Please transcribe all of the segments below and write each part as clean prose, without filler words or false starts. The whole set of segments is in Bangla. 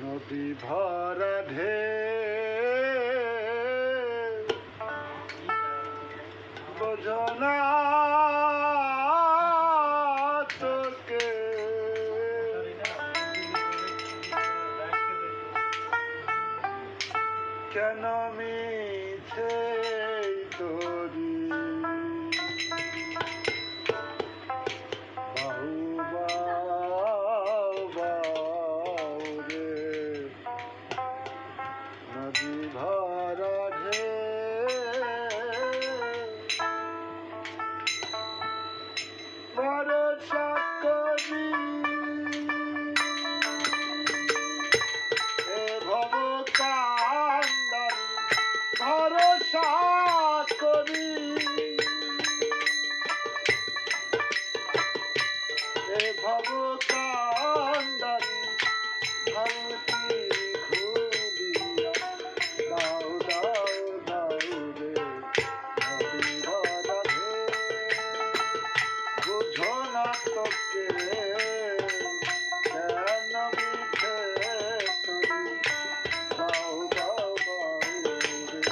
নদী ভরা ঢেউ বোঝো না তোকে কেন মিছে তোরি বাহু বাউ বাউ রে নদী ভরা ভরসা করি এ ভব কান্দারি ভরসা করি এ ভব কান্দারি ভালকি খুলিয়া দাও দাও দাও রে নদী ভরা বুঝো না তোকে কেন মিছে তোরি বাউ বাউ বাউ রে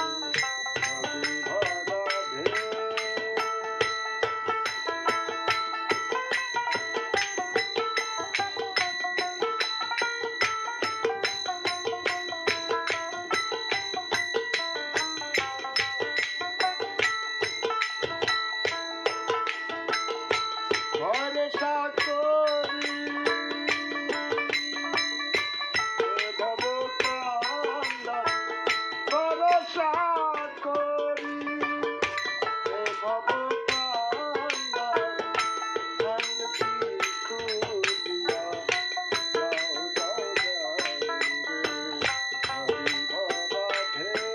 নদী ভরা ভরসা করি এ ভব কান্দারি ভরসা করি এ ভব কান্দারি ভালকি খুলিয়া দাও দাও দাও রে নদী ভরা ঢেউ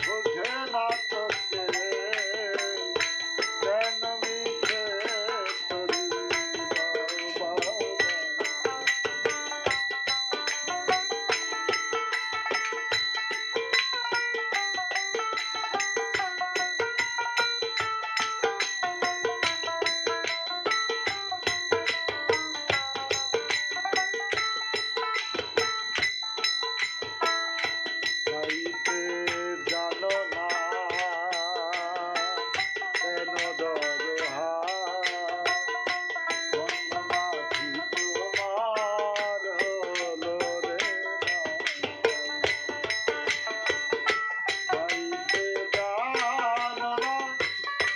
বোঝে না তোকে কেন মিছে তোরি বাউ বাউ গাইতে জানো না কেন দরহা বনমাঝি তোমার হলো রে গাইতে জানো না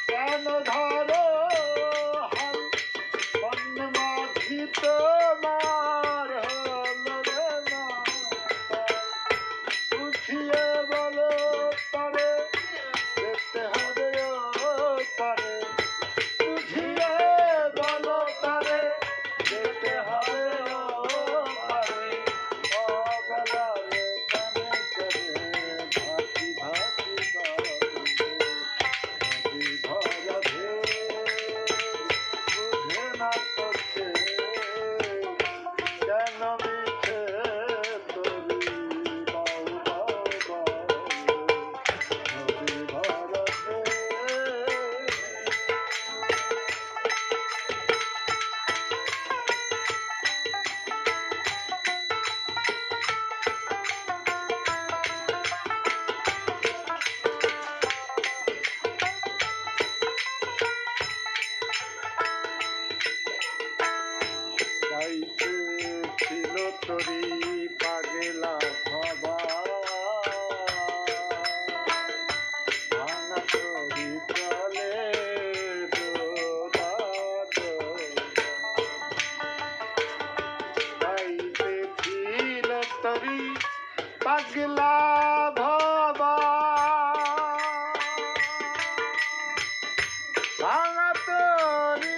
কেন ধরো হাল বনমাঝি তোমার হলো রে না বুঝিয়ে বলো তারে দেখতে হবে ও পারে বুঝিয়ে বলো তারে দেখতে হবে ও পারে অবলারে কানে করে ভাসি ভাসি নদী ভরা ঢেউ বুঝে না তোকে কেন মিছে তোরি বাউ বাউ বাউ নদী ভরা গাইতে ছিল তোরি পাগলা ভবা ভাঙা তোরি চলে গাইতে ছিল তোরি পাগলা ভবা ভাঙা তোরি